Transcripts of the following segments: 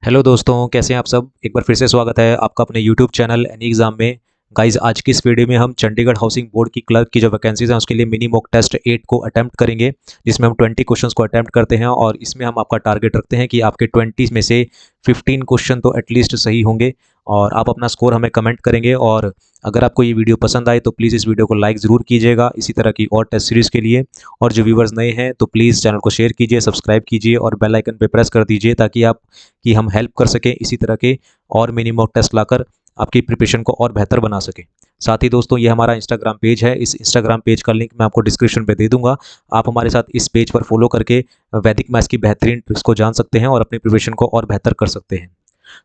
Hello दोस्तों, कैसे हैं आप सब। एक बार फिर से स्वागत है आपका अपने यूट्यूब चैनल एनी एग्ज़ाम में। गाइस, आज की इस वीडियो में हम चंडीगढ़ हाउसिंग बोर्ड की क्लर्क की जो वैकेंसीज हैं उसके लिए मिनी मॉक टेस्ट 8 को अटेम्प्ट करेंगे, जिसमें हम 20 क्वेश्चंस को अटेम्प्ट करते हैं और इसमें हम आपका टारगेट रखते हैं कि आपके 20 में से 15 क्वेश्चन तो एटलीस्ट सही होंगे और आप अपना स्कोर हमें कमेंट करेंगे। और अगर आपको ये वीडियो पसंद आए तो प्लीज़ इस वीडियो को लाइक ज़रूर कीजिएगा इसी तरह की और टेस्ट सीरीज़ के लिए। और जो व्यूवर्स नए हैं तो प्लीज़ चैनल को शेयर कीजिए, सब्सक्राइब कीजिए और बेल आइकन पे प्रेस कर दीजिए ताकि आप कि हम हेल्प कर सकें इसी तरह के और मिनी मॉक टेस्ट लाकर आपकी प्रिपरेशन को और बेहतर बना सकें। साथ ही दोस्तों, ये हमारा इंस्टाग्राम पेज है, इस इंस्टाग्राम पेज का लिंक मैं आपको डिस्क्रिप्शन पे दे दूंगा। आप हमारे साथ इस पेज पर फॉलो करके वैदिक मैथ्स की बेहतरीन ट्रिक्स को जान सकते हैं और अपनी प्रिपरेशन को और बेहतर कर सकते हैं।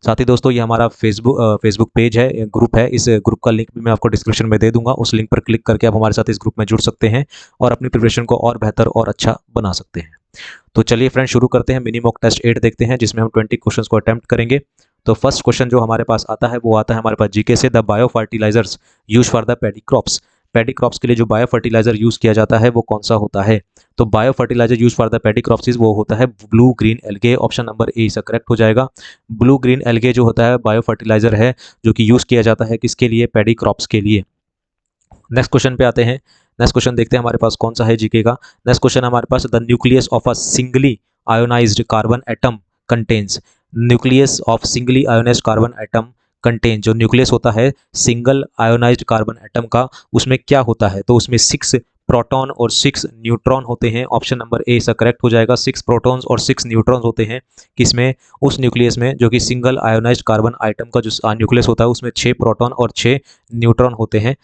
साथ ही दोस्तों, ये हमारा फेसबुक पेज है, ग्रुप है। इस ग्रुप का लिंक भी मैं आपको डिस्क्रिप्शन में दे दूंगा। उस लिंक पर क्लिक करके आप हमारे साथ इस ग्रुप में जुड़ सकते हैं और अपनी प्रिपरेशन को और बेहतर और अच्छा बना सकते हैं। तो चलिए फ्रेंड्स, शुरू करते हैं। मिनी मॉक टेस्ट 8 देखते हैं जिसमें हम 20 क्वेश्चंस को अटेम्प्ट करेंगे। तो फर्स्ट क्वेश्चन जो हमारे पास आता है वो आता है हमारे पास जीके से। The bio fertilizers use for the paddy crops. Paddy crops के लिए जो बायो फर्टिलाइजर यूज किया जाता है वो कौन सा होता है। तो bio fertilizer use for the paddy crops वो होता है blue green algae. Option number A इसका करेक्ट हो जाएगा। ब्लू ग्रीन एल्गे जो होता है बायो फर्टिलाइजर है जो कि यूज किया जाता है किसके लिए, पैडी क्रॉप्स के लिए। नेक्स्ट क्वेश्चन पे आते हैं। नेक्स्ट क्वेश्चन देखते हैं हमारे पास कौन सा है जीके का। नेक्स्ट क्वेश्चन हमारे पास, the nucleus of a singly ionised carbon atom contains. Nucleus of singly ionised carbon atom contain, जो न्यूक्लियस होता है सिंगल आयोनाइज्ड कार्बन एटम का, उसमें क्या होता है। तो उसमें 6 प्रोटॉन और 6 न्यूट्रॉन होते हैं। ऑप्शन नंबर ए इसका करेक्ट हो जाएगा। 6 प्रोटॉन्स और 6 न्यूट्रॉन्स होते हैं किसमें, उस न्यूक्लियस में जो कि सिंगल आयोनाइज्ड कार्बन आइटम का जो न्यूक्लियस होता है उसमें 6 प्रोटॉन और 6 न्यूट्रॉन होते हैं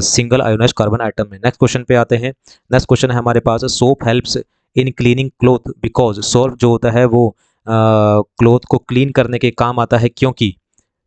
सिंगल आयोनाइज्ड कार्बन आइटम में। नेक्स्ट क्वेश्चन पे आते हैं। नेक्स्ट क्वेश्चन है हमारे पास, soap helps in cleaning cloth because. Soap जो होता है वो क्लोथ को क्लीन करने के काम आता है क्योंकि,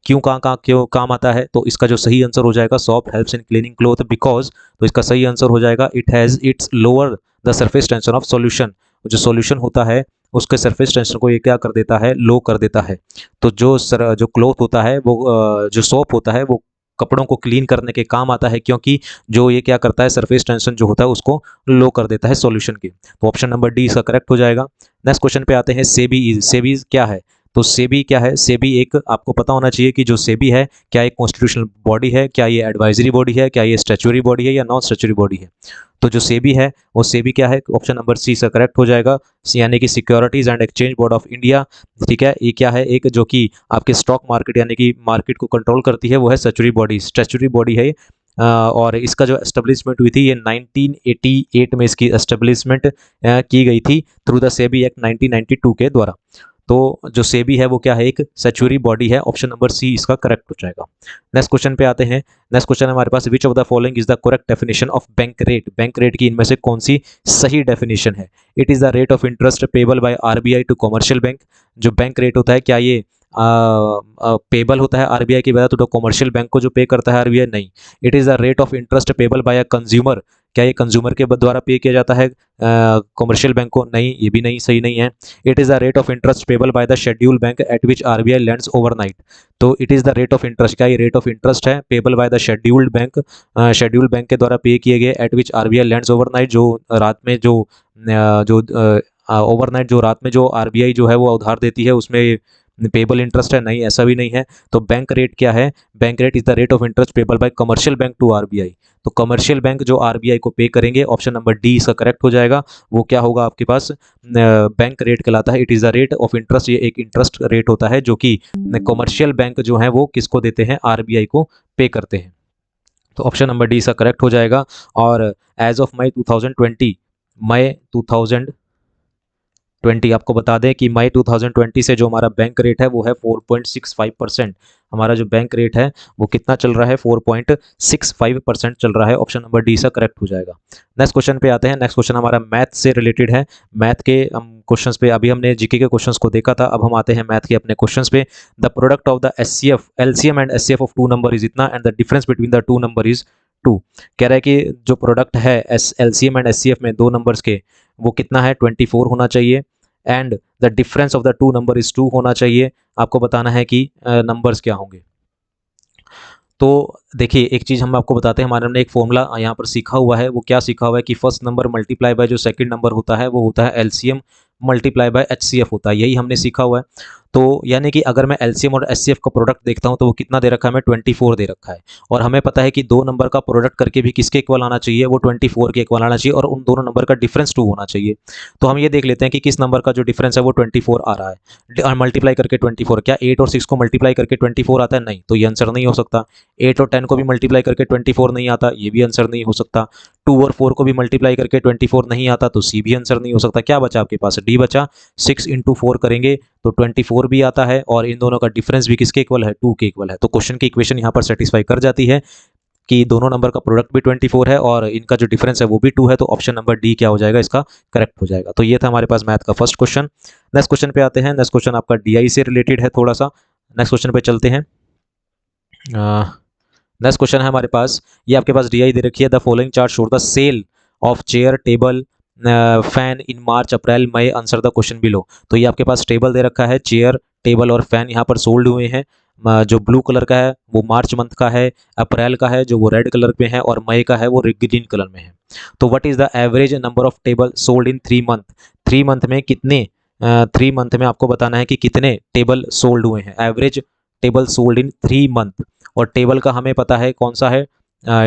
क्यों कहाँ क्यों काम आता है। तो इसका जो सही आंसर हो जाएगा, soap helps in cleaning cloth because. तो इसका सही आंसर हो जाएगा, it has its lower the surface tension of solution. जो सॉल्यूशन होता है उसके सरफेस टेंशन को ये क्या कर देता है, लो कर देता है। तो जो क्लोथ होता है वो जो सोप होता है वो कपड़ों को क्लीन करने के काम आता है क्योंकि जो ये क्या करता है, सरफेस टेंशन जो होता है उसको लो कर देता है सॉल्यूशन की। तो ऑप्शन नंबर डी इसका करेक्ट हो जाएगा। नेक्स्ट क्वेश्चन पे आते हैं। सेबी, सेबी क्या है। तो सेबी क्या है, सेबी एक आपको पता होना चाहिए कि जो सेबी है क्या एक कॉन्स्टिट्यूशनल बॉडी है, क्या ये एडवाइजरी बॉडी है, क्या ये स्टैच्यूरी बॉडी है या नॉन स्टैच्यूरी बॉडी है। तो जो सेबी है वो सेबी क्या है, ऑप्शन नंबर सी से करेक्ट हो जाएगा, यानी कि securities and exchange board of India. ठीक है, ये क्या है, एक जो कि आपके स्टॉक मार्केट यानी कि मार्केट को कंट्रोल करती है वो है स्टैच्यूरी बॉडी, स्टैच्यूरी बॉडी है। और इसका जो एस्टेब्लिशमेंट हुई थी ये 1988 में इसकी एस्टेब्लिशमेंट की गई थी थ्रू द सेबी एक्ट 1992 के द्वारा। तो जो सेबी है वो क्या है, एक स्टैच्यूरी बॉडी है। ऑप्शन नंबर सी इसका करेक्ट हो जाएगा। नेक्स्ट क्वेश्चन पे आते हैं। नेक्स्ट क्वेश्चन हमारे पास, which of the following is the correct definition of bank rate. Bank rate की इनमें से कौन सी सही डेफिनेशन है। It is the rate of interest payable by RBI to commercial bank. जो बैंक रेट होता है क्या ये पेबल होता है आरबीआई की वजह तो कमर्शियल बैंक को जो पे करता है आरबीआई, नहीं। It is the rate of interest payable bye a consumer. क्या ये कंज्यूमर के द्वारा पे किया जाता है कमर्शियल बैंक को, नहीं, ये भी नहीं, सही नहीं है। It is the rate of interest payable by the schedule bank at which RBI lends overnight. तो it is the rate of interest, क्या ये रेट ऑफ इंटरेस्ट है payable by the scheduled bank, schedule bank के द्वारा pay किए गए at which RBI lends overnight, जो रात में जो ओवरनाइट जो रात में जो आरबीआई जो है वो उधार देती है उसमें पेबल इंटरेस्ट है, नहीं, ऐसा भी नहीं है। तो बैंक रेट क्या है, bank rate is the rate of interest payable by commercial bank to RBI. तो कमर्शियल बैंक जो आरबीआई को पे करेंगे, ऑप्शन नंबर डी इसका करेक्ट हो जाएगा। वो क्या होगा आपके पास, बैंक रेट कहलाता है। It is the rate of interest, ये एक इंटरेस्ट रेट होता है जो कि कमर्शियल बैंक जो है वो किसको देते हैं, आरबीआई को पे करते हैं। तो ऑप्शन नंबर डी इसका करेक्ट हो जाएगा। और एज ऑफ मई 2020, मई 2020 आपको बता दें कि मई 2020 से जो हमारा बैंक रेट है वो है 4.65%। हमारा जो बैंक रेट है वो कितना चल रहा है, 4.65% चल रहा है। ऑप्शन नंबर डी सा करेक्ट हो जाएगा। नेक्स्ट क्वेश्चन पे आते हैं। नेक्स्ट क्वेश्चन हमारा मैथ से रिलेटेड है। मैथ के हम क्वेश्चंस पे, अभी हमने जीके के क्वेश्चंस को देखा था, अब हम आते हैं मैथ के अपने क्वेश्चंस पे। The product of the HCF, LCM and HCF of two number is इतना and the difference between the two number is 2। कह रहा है कि जो प्रोडक्ट है एलसीएम एंड एचसीएफ में दो नंबर्स के, वो कितना है, 24 होना चाहिए and the difference of the two number is 2 होना चाहिए। आपको बताना है कि नंबर्स क्या होंगे। तो देखिए, एक चीज़ हम आपको बताते हैं, हमारे हमने एक फॉर्मूला यहाँ पर सीखा हुआ है। वो क्या सीखा हुआ है कि फर्स्ट नंबर मल्टीप्लाई बाय जो सेकंड नंबर होता है वो होता है एलसीएम मल्टीप्लाई बाय HCF होता है, यही हमने सीखा हुआ है। तो यानी कि अगर मैं LCM और HCF का प्रोडक्ट देखता हूँ तो वो कितना दे रखा है, हमें 24 दे रखा है, और हमें पता है कि दो नंबर का प्रोडक्ट करके भी किसके इक्वल आना चाहिए, वो 24 के इक्वल आना चाहिए, और उन दोनों नंबर का डिफरेंस 2 होना चाहिए। तो हम ये देख लेते हैं कि किस नंबर का जो डिफरेंस है वो 24 आ रहा है, मल्टीप्लाई करके 24। क्या 8 और 6 को मल्टीप्लाई करके 24 आता है? नहीं, तो ये आंसर नहीं हो सकता। 8 और 10 को भी मल्टीप्लाई करके 24 नहीं आता, ये भी आंसर नहीं हो सकता। 2 और 4 को भी मल्टीप्लाई करके 24 नहीं आता, तो सी भी आंसर नहीं हो सकता। क्या बचा आपके पास? डी बचा। 6 इंटू 4 करेंगे तो 24 भी आता है, और इन दोनों का डिफरेंस भी किसके इक्वल है? 2 के इक्वल है। तो क्वेश्चन की इक्वेशन यहाँ पर सेटिस्फाई कर जाती है कि दोनों नंबर का प्रोडक्ट भी 24 है और इनका जो डिफरेंस है वो भी 2 है, तो ऑप्शन नंबर डी क्या हो जाएगा? इसका करेक्ट हो जाएगा। तो ये था हमारे पास मैथ का फर्स्ट क्वेश्चन। नेक्स्ट क्वेश्चन पे आते हैं। नेक्स्ट क्वेश्चन आपका डीआई से रिलेटेड है थोड़ा सा। नेक्स्ट क्वेश्चन पे चलते हैं। नेक्स्ट क्वेश्चन है हमारे पास, ये आपके पास डीआई दे रखी है। The following chart show the sale of chair, table, fan in March, April, May, answer the question below. तो ये आपके पास टेबल दे रखा है, चेयर, टेबल और फैन यहाँ पर सोल्ड हुए हैं। जो ब्लू कलर का है वो मार्च मंथ का है, अप्रैल का है जो वो रेड कलर में है, और मई का है वो ग्रीन कलर में है। तो what is the average number of table sold in 3 month? 3 month में कितने 3 मंथ में आपको बताना है कि कितने टेबल सोल्ड हुए हैं। Average table sold in 3 month, और टेबल का हमें पता है कौन सा है,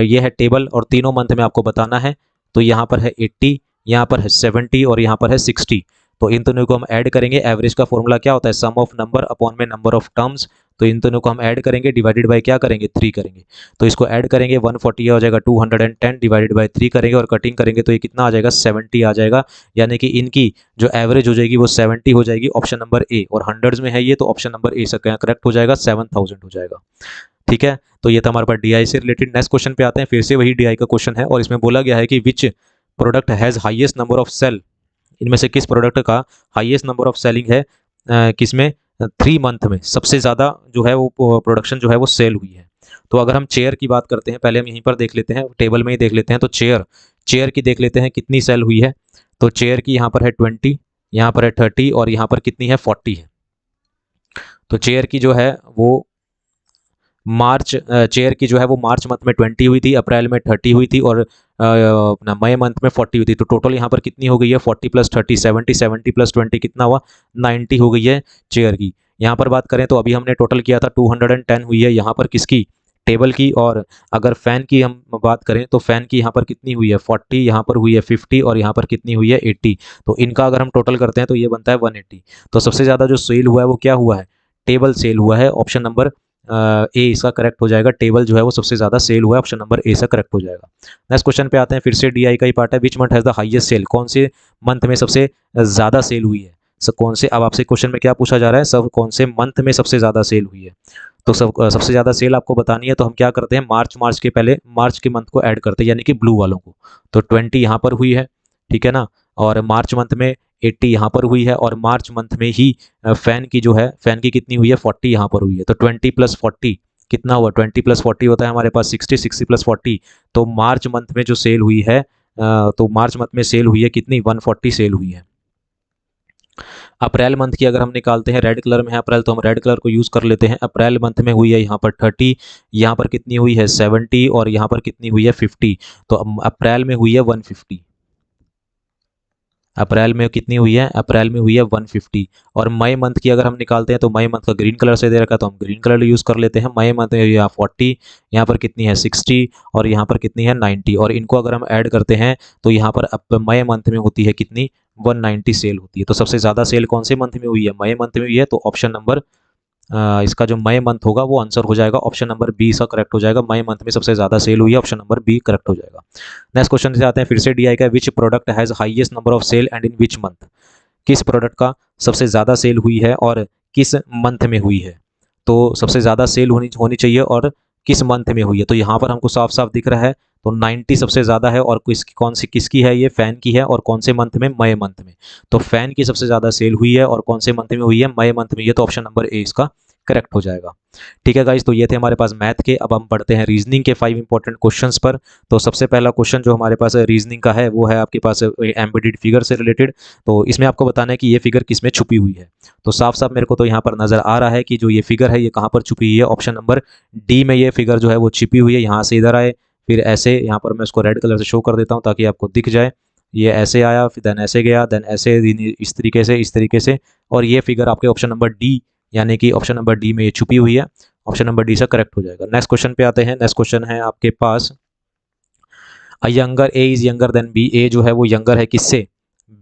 ये है टेबल, और तीनों मंथ में आपको बताना है। तो यहाँ पर है 80, यहाँ पर है 70 और यहाँ पर है 60। तो इन दोनों को हम ऐड करेंगे। एवरेज का फॉर्मूला क्या होता है? सम ऑफ नंबर अपॉन में नंबर ऑफ टर्म्स। तो इन दोनों को हम ऐड करेंगे, डिवाइडेड बाय क्या करेंगे? 3 करेंगे। तो इसको ऐड करेंगे 140 हो जाएगा, 210 डिवाइडेड बाय 3 करेंगे और कटिंग करेंगे तो ये कितना आ जाएगा? 70 आ जाएगा। यानी कि इनकी जो एवरेज हो जाएगी वो 70 हो जाएगी, ऑप्शन नंबर ए। और हंड्रेड्स में है ये, तो ऑप्शन नंबर ए से करेक्ट हो जाएगा, 7000 हो जाएगा। ठीक है, तो ये था हमारे पास डीआई से रिलेटेड। नेक्स्ट क्वेश्चन पे आते हैं। फिर से वही डीआई का क्वेश्चन है और इसमें बोला गया है कि which product has highest number of sale, इनमें से किस प्रोडक्ट का हाईएस्ट नंबर ऑफ सेलिंग है, किसमें? 3 मंथ में सबसे ज़्यादा जो है वो प्रोडक्शन जो है वो सेल हुई है। तो अगर हम चेयर की बात करते हैं, पहले हम यहीं पर देख लेते हैं, टेबल में ही देख लेते हैं। तो चेयर की देख लेते हैं कितनी सेल हुई है। तो चेयर की यहाँ पर है 20, यहाँ पर है 30 और यहाँ पर कितनी है? 40 है। तो चेयर की जो है वो चेयर की जो है वो मार्च मंथ में 20 हुई थी, अप्रैल में 30 हुई थी और अपना मई मंथ में 40 हुई थी। तो टोटल यहाँ पर कितनी हो गई है? 40 प्लस 30 70, 70 प्लस 20 कितना हुआ? 90 हो गई है चेयर की। यहाँ पर बात करें तो अभी हमने टोटल किया था 210 हुई है यहाँ पर किसकी? टेबल की। और अगर फ़ैन की हम बात करें तो फ़ैन की यहाँ पर कितनी हुई है? 40, यहाँ पर हुई है 50 और यहाँ पर कितनी हुई है? 80। तो इनका अगर हम टोटल करते हैं तो ये बनता है 180। तो सबसे ज़्यादा जो सेल हुआ है वो क्या हुआ है? टेबल सेल हुआ है। ऑप्शन नंबर ए इसका करेक्ट हो जाएगा। टेबल जो है वो सबसे ज़्यादा सेल हुआ है, ऑप्शन नंबर ए से करेक्ट हो जाएगा। नेक्स्ट क्वेश्चन पे आते हैं। फिर से डीआई का ही पार्ट है। Which month has the highest sale, कौन से मंथ में सबसे ज़्यादा सेल हुई है? कौन से, अब आपसे क्वेश्चन में क्या पूछा जा रहा है? सब कौन से मंथ में सबसे ज़्यादा सेल हुई है? तो सबसे ज़्यादा सेल आपको बतानी है तो हम क्या करते हैं? मार्च के पहले मार्च के मंथ को ऐड करते हैं, यानी कि ब्लू वालों को। तो 20 यहाँ पर हुई है, ठीक है ना, और मार्च मंथ में 80 यहाँ पर हुई है, और मार्च मंथ में ही फ़ैन की जो है, फ़ैन की कितनी हुई है? 40 यहाँ पर हुई है। तो 20 प्लस 40 कितना हुआ? 20 प्लस 40 होता है हमारे पास 60, 60 प्लस 40। तो मार्च मंथ में जो सेल हुई है, तो मार्च मंथ में सेल हुई है कितनी? 140 सेल हुई है। अप्रैल मंथ की अगर हम निकालते हैं, रेड कलर में है अप्रैल, तो हम रेड कलर को यूज़ कर लेते हैं। अप्रैल मंथ में हुई है यहाँ पर 30, यहाँ पर कितनी हुई है? 70 और यहाँ पर कितनी हुई है? 50। तो अप्रैल में हुई है 150। अप्रैल में कितनी हुई है? अप्रैल में हुई है 150। और मई मंथ की अगर हम निकालते हैं तो मई मंथ का ग्रीन कलर से दे रखा है तो हम ग्रीन कलर यूज़ कर लेते हैं। मई मंथ में यहाँ 40, यहाँ पर कितनी है? 60 और यहाँ पर कितनी है? 90। और इनको अगर हम ऐड करते हैं तो यहाँ पर अब मई मंथ में होती है कितनी? 190 सेल होती है। तो सबसे ज़्यादा सेल कौन से मंथ में हुई है? मई मंथ में हुई है। तो ऑप्शन नंबर इसका जो मई मंथ होगा वो आंसर हो जाएगा, ऑप्शन नंबर बी इसका करेक्ट हो जाएगा। मई मंथ में सबसे ज़्यादा सेल हुई है, ऑप्शन नंबर बी करेक्ट हो जाएगा। नेक्स्ट क्वेश्चन से आते हैं। फिर से डीआई का, which product has highest number of sale and in which month, किस प्रोडक्ट का सबसे ज़्यादा सेल हुई है और किस मंथ में हुई है? तो सबसे ज़्यादा सेल होनी चाहिए और किस मंथ में हुई है? तो यहाँ पर हमको साफ साफ दिख रहा है। तो 90 सबसे ज़्यादा है, और किसकी है? ये फ़ैन की है। और कौन से मंथ में? मई मंथ में। तो फ़ैन की सबसे ज़्यादा सेल हुई है और कौन से मंथ में हुई है? मई मंथ में। ये तो ऑप्शन नंबर ए इसका करेक्ट हो जाएगा। ठीक है गाइस, तो ये थे हमारे पास मैथ के। अब हम पढ़ते हैं रीजनिंग के 5 इंपॉर्टेंट क्वेश्चंस पर। तो सबसे पहला क्वेश्चन जो हमारे पास रीजनिंग का है वो है आपके पास एम्बेडेड फिगर से रिलेटेड। तो इसमें आपको बताना है कि ये फिगर किस में छुपी हुई है। तो साफ साफ मेरे को तो यहाँ पर नज़र आ रहा है कि जो ये फिगर है ये कहाँ पर छुपी हुई है? ऑप्शन नंबर डी में ये फिगर जो है वो छिपी हुई है। यहाँ से इधर आए, फिर ऐसे, यहाँ पर मैं इसको रेड कलर से शो कर देता हूँ ताकि आपको दिख जाए। ये ऐसे आया, फिर देन ऐसे गया, देन ऐसे, इस तरीके से, और ये फिगर आपके ऑप्शन नंबर डी यानी कि ऑप्शन नंबर डी में ये छुपी हुई है। ऑप्शन नंबर डी से करेक्ट हो जाएगा। नेक्स्ट क्वेश्चन पे आते हैं। नेक्स्ट क्वेश्चन है आपके पास, a younger A is younger than B. A जो है वो यंगर है किससे?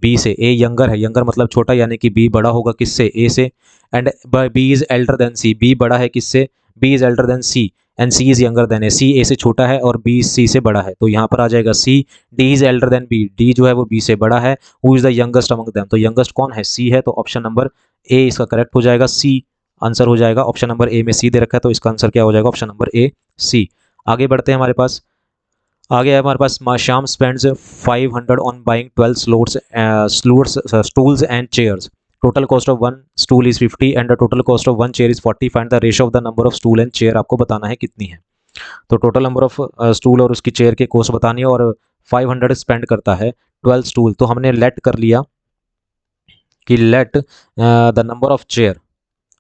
बी से। ए यंगर है, यंगर मतलब छोटा, यानी कि बी बड़ा होगा किससे? ए से। And B is elder than C. B बड़ा है किससे? B is elder than C and C is younger than A. C A से छोटा है और बी सी से बड़ा है, तो यहाँ पर आ जाएगा C. D is elder than B. D जो है वो बी से बड़ा है। Who is the youngest among them, तो यंगेस्ट कौन है? सी है, तो ऑप्शन नंबर ए इसका करेक्ट हो जाएगा। सी आंसर हो जाएगा। ऑप्शन नंबर ए में सी दे रखा है, तो इसका आंसर क्या हो जाएगा? Option number A C. आगे बढ़ते हैं हमारे पास। आगे है हमारे पास, Shyam spends 500 on buying 12 stools and chairs. Total cost of one stool is 50 and the total cost of one chair is 40. Find the ratio of the number of stool and chair. आपको बताना है कितनी है। तो टोटल नंबर ऑफ स्टूल और उसकी chair के cost बतानी है, और 500 स्पेंड करता है 12 स्टूल। तो हमने लेट कर लिया कि let the number of chair,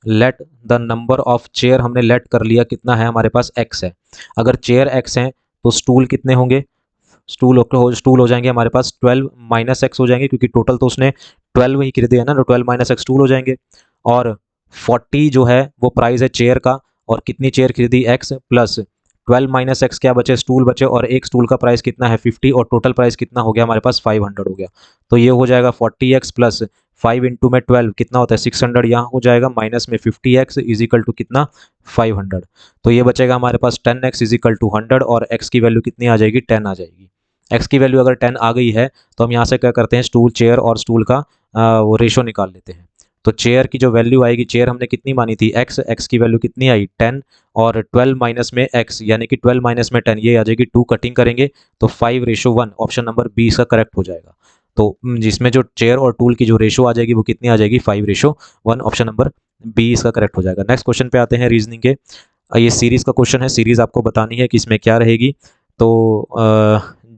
let the number of chair हमने लेट कर लिया, कितना है हमारे पास? एक्स है। अगर चेयर एक्स हैं तो स्टूल कितने होंगे? स्टूल हो जाएंगे हमारे पास 12 माइनस एक्स हो जाएंगे, क्योंकि टोटल तो उसने 12 ही खरीदे है ना, तो 12 माइनस एक्स स्टूल हो जाएंगे। और 40 जो है वो प्राइस है चेयर का, और कितनी चेयर खरीदी? एक्स, प्लस 12 माइनस एक्स क्या बचे? स्टूल बचे, और एक स्टूल का प्राइस कितना है? 50, और टोटल प्राइस कितना हो गया हमारे पास? 500 हो गया। तो ये हो जाएगा 40x प्लस 5 इंटू में 12 कितना होता है? 600। यहाँ हो जाएगा माइनस में 50x इज इक्वल टू कितना? 500। तो ये बचेगा हमारे पास 10x इज इक्वल टू 100, और x की वैल्यू कितनी आ जाएगी? 10 आ जाएगी। x की वैल्यू अगर 10 आ गई है तो हम यहाँ से क्या करते हैं? स्टूल, चेयर और स्टूल का वो रेशो निकाल लेते हैं। तो चेयर की जो वैल्यू आएगी, चेयर हमने कितनी मानी थी? x की वैल्यू कितनी आई? 10, और 12 माइनस में x यानी कि 12 माइनस में 10, ये आ जाएगी 2, कटिंग करेंगे तो 5:1। ऑप्शन नंबर बी इसका करेक्ट हो जाएगा। तो जिसमें जो चेयर और टूल की जो रेशो आ जाएगी वो कितनी आ जाएगी? 5:1। ऑप्शन नंबर बी इसका करेक्ट हो जाएगा। नेक्स्ट क्वेश्चन पे आते हैं रीजनिंग के। ये सीरीज़ का क्वेश्चन है, सीरीज़ आपको बतानी है कि इसमें क्या रहेगी। तो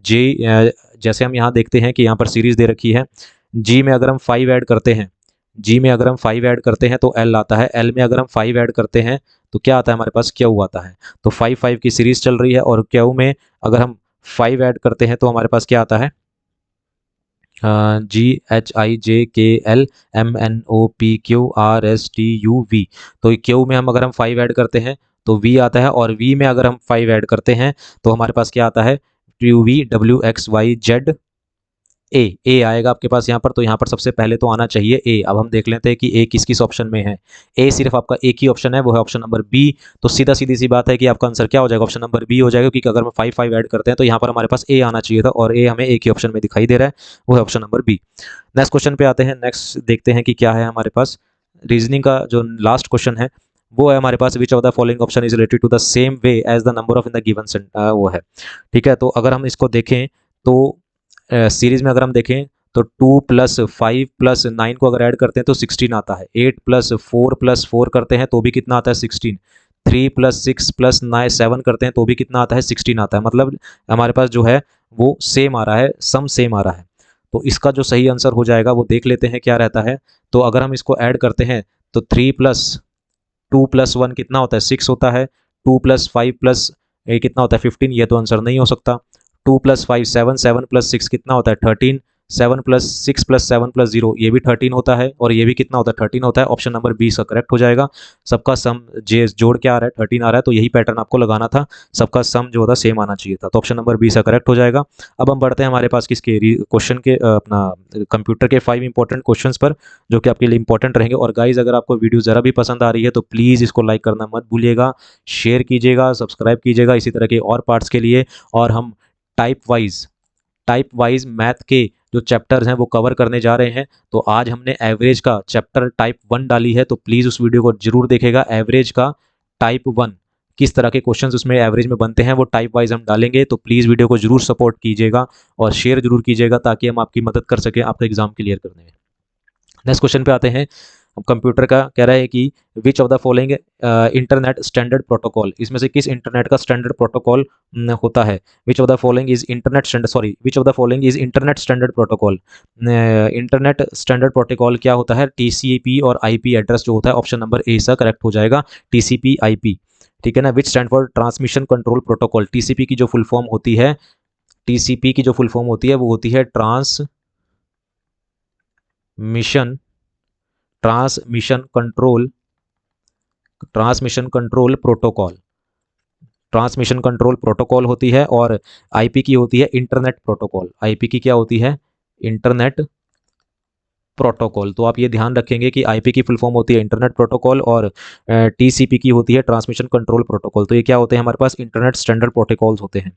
जैसे हम यहाँ देखते हैं कि यहाँ पर सीरीज़ दे रखी है। जी में अगर हम 5 ऐड करते हैं, जी में अगर हम 5 ऐड करते हैं तो एल आता है। एल में अगर हम 5 ऐड करते हैं तो क्या आता है हमारे पास? क्यू आता है। तो 5 की सीरीज़ चल रही है, और क्यू में अगर हम 5 ऐड करते हैं तो हमारे पास क्या आता है? GHIJKLMNOPQRSTUV। तो क्यू में हम अगर हम 5 ऐड करते हैं तो वी आता है, और वी में अगर हम 5 ऐड करते हैं तो हमारे पास क्या आता है? QVWXYZ ए आएगा आपके पास यहाँ पर। तो यहाँ पर सबसे पहले तो आना चाहिए ए। अब हम देख लेते हैं कि ए किस किस ऑप्शन में है। ए सिर्फ आपका एक ही ऑप्शन है, वो है ऑप्शन नंबर बी। तो सीधी सी बात है कि आपका आंसर क्या हो जाएगा? ऑप्शन नंबर बी हो जाएगा, क्योंकि अगर हम 5 ऐड करते हैं तो यहाँ पर हमारे पास ए आना चाहिए था, और ए हमें एक ही ऑप्शन में दिखाई दे रहा है, वो है option number B. Next question पे आते हैं। नेक्स्ट देखते हैं कि क्या है हमारे पास। रीजनिंग का जो लास्ट क्वेश्चन है वो है हमारे पास, which of the following option is related to the same way as the number of in the given वो है। ठीक है, तो अगर हम इसको देखें तो सीरीज में अगर हम देखें तो 2 + 5 + 9 को अगर ऐड करते हैं तो 16 आता है। 8 + 4 + 4 करते हैं तो भी कितना आता है? 16। 3 + 6 + 9 7 करते हैं तो भी कितना आता है? 16 आता है। मतलब हमारे पास जो है वो सेम आ रहा है, सम सेम आ रहा है। तो इसका जो सही आंसर हो जाएगा वो देख लेते हैं क्या रहता है। तो अगर हम इसको ऐड करते हैं तो 3 + 2 + 1 कितना होता है? 6 होता है। 2 + 5 + ये कितना होता है? 15। ये तो आंसर नहीं हो सकता। 2 + 5 7, 7 + 6 कितना होता है? 13। 7 + 6 + 7 + 0 ये भी 13 होता है, और ये भी कितना होता है? 13 होता है। ऑप्शन नंबर बी इसका करेक्ट हो जाएगा। सबका सम जे जोड़ क्या आ रहा है? 13 आ रहा है, तो यही पैटर्न आपको लगाना था। सबका सम जो होता सेम आना चाहिए था, तो ऑप्शन नंबर बी इसका करेक्ट हो जाएगा। अब हम बढ़ते हैं हमारे पास किसके क्वेश्चन के, अपना कंप्यूटर के 5 इंपॉर्टेंट क्वेश्चन पर, जो कि आपके लिए इंपॉर्टेंट रहेंगे। और गाइज अगर आपको वीडियो ज़रा भी पसंद आ रही है तो प्लीज़ इसको लाइक करना मत भूलिएगा, शेयर कीजिएगा, सब्सक्राइब कीजिएगा इसी तरह के और पार्ट्स के लिए। और हम टाइप वाइज मैथ के जो चैप्टर्स हैं वो कवर करने जा रहे हैं। तो आज हमने एवरेज का चैप्टर टाइप 1 डाली है, तो प्लीज़ उस वीडियो को जरूर देखेगा। एवरेज का टाइप 1 किस तरह के क्वेश्चंस उसमें एवरेज में बनते हैं वो टाइप वाइज हम डालेंगे। तो प्लीज़ वीडियो को जरूर सपोर्ट कीजिएगा और शेयर जरूर कीजिएगा, ताकि हम आपकी मदद कर सकें आपका एग्जाम क्लियर करने में। नेक्स्ट क्वेश्चन पे आते हैं। अब कंप्यूटर का कह रहा है कि विच of the following internet standard protocol, इसमें से किस इंटरनेट का स्टैंडर्ड प्रोटोकॉल होता है? विच of the following is internet standard, sorry, which of the following is internet standard protocol. Internet standard protocol क्या होता है? टीसीपी और आईपी एड्रेस जो होता है, ऑप्शन नंबर ए सा करेक्ट हो जाएगा। टीसीपी आईपी, ठीक है ना। विच stand for transmission control protocol, TCP की जो फुल फॉर्म होती है टीसीपी की जो फुल फॉर्म होती है वो होती है transmission control protocol. Transmission control protocol होती है, और आईपी की होती है इंटरनेट प्रोटोकॉल। आईपी की क्या होती है? Internet protocol. तो आप ये ध्यान रखेंगे कि आईपी की फुल फॉर्म होती है इंटरनेट प्रोटोकॉल, और टीसीपी की होती है ट्रांसमिशन कंट्रोल प्रोटोकॉल। तो ये क्या होते हैं? हमारे पास इंटरनेट स्टैंडर्ड प्रोटोकॉल्स होते हैं।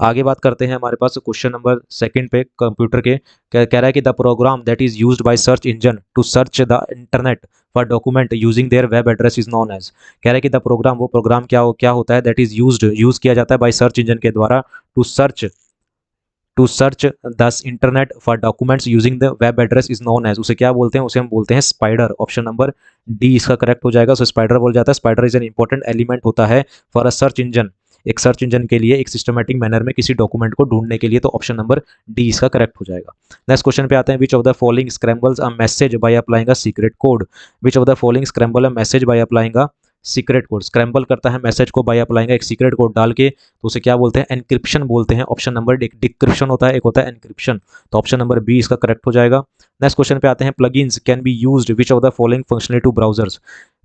आगे बात करते हैं हमारे पास क्वेश्चन नंबर सेकंड पे कंप्यूटर के। कह रहा है कि the program that is used by search engine to search the internet for document using their web address is known as. कह रहा है कि द प्रोग्राम, वो प्रोग्राम क्या होता है? दैट इज यूज किया जाता है बाय सर्च इंजन के द्वारा to search this internet for documents using the web address is known as. उसे क्या बोलते हैं? उसे हम बोलते हैं स्पाइडर। ऑप्शन नंबर डी इसका करेक्ट हो जाएगा। सो स्पाइडर बोल जाता है। Spider is an important element होता है फॉर अ सर्च इंजन, एक सर्च इंजन के लिए एक सिस्टमेटिक मैनर में किसी डॉक्यूमेंट को ढूंढने के लिए। तो ऑप्शन नंबर डी इसका करेक्ट हो जाएगा। नेक्स्ट क्वेश्चन पे आते हैं। Which of the following scrambles a message by applying a secret code. Which of the following scramble a message by applying a secret code. Scramble करता है message को by applying एक secret code डाल के, तो उसे क्या बोलते हैं? एनक्रिप्शन बोलते हैं। Option number D. डिक्रिप्शन होता है, एक होता है एनक्रिप्शन। तो ऑप्शन नंबर बी इसका करेक्ट हो जाएगा। नेक्स्ट क्वेश्चन पे आते हैं। Plugins can be used which of the following functionality to browsers.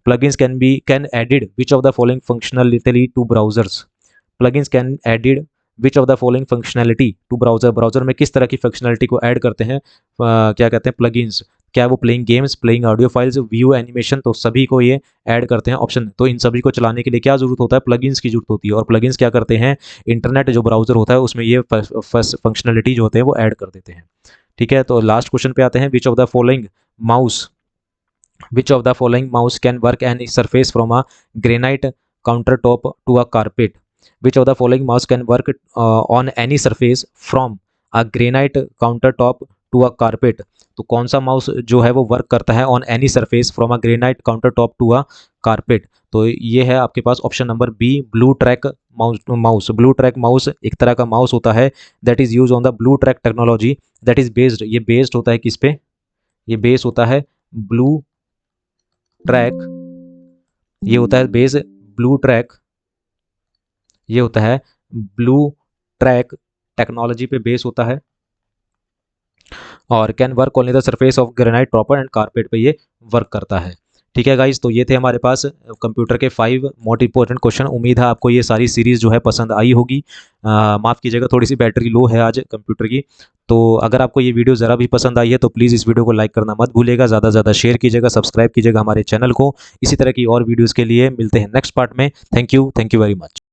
Plugins can added which of the following functionality to browsers. Plugins can added which of the following functionality to browser. Browser में किस तरह की functionality को add करते हैं? क्या कहते हैं? प्लगइन्स। क्या वो playing games, playing audio files, view animation, तो सभी को ये ऐड करते हैं। ऑप्शन, तो इन सभी को चलाने के लिए क्या जरूरत होता है? प्लगइन्स की जरूरत होती है। और प्लगइन्स क्या करते हैं? इंटरनेट जो ब्राउजर होता है उसमें ये फंक्शनलिटी जो होते हैं वो ऐड कर देते हैं। ठीक है, तो लास्ट क्वेश्चन पे आते हैं। Which of the following mouse can work an surface from a granite counter top to a carpet. Which of the following mouse can work on any surface from a granite counter top to a carpet. तो कौन सा mouse जो है वो work करता है on any surface from a granite counter top to a carpet? तो ये है आपके पास option number B, blue track mouse. Blue track mouse एक तरह का माउस होता है that is use on the blue track technology that is based, ये बेस्ड होता है किस पे? ये बेस होता है ब्लू ट्रैक, ये होता है बेस ब्लू ट्रैक, ये होता है ब्लू ट्रैक टेक्नोलॉजी पे बेस होता है, और can work only the surface of granite proper and carpet पे ये वर्क करता है। ठीक है गाइज, तो ये थे हमारे पास कंप्यूटर के 5 मोस्ट इंपॉर्टेंट क्वेश्चन। उम्मीद है आपको ये सारी सीरीज़ जो है पसंद आई होगी। माफ़ कीजिएगा, थोड़ी सी बैटरी लो है आज कंप्यूटर की। तो अगर आपको ये वीडियो ज़रा भी पसंद आई है तो प्लीज़ इस वीडियो को लाइक करना मत भूलिएगा, ज़्यादा से ज़्यादा शेयर कीजिएगा, सब्सक्राइब कीजिएगा हमारे चैनल को। इसी तरह की और वीडियोज़ के लिए मिलते हैं नेक्स्ट पार्ट में। Thank you very much.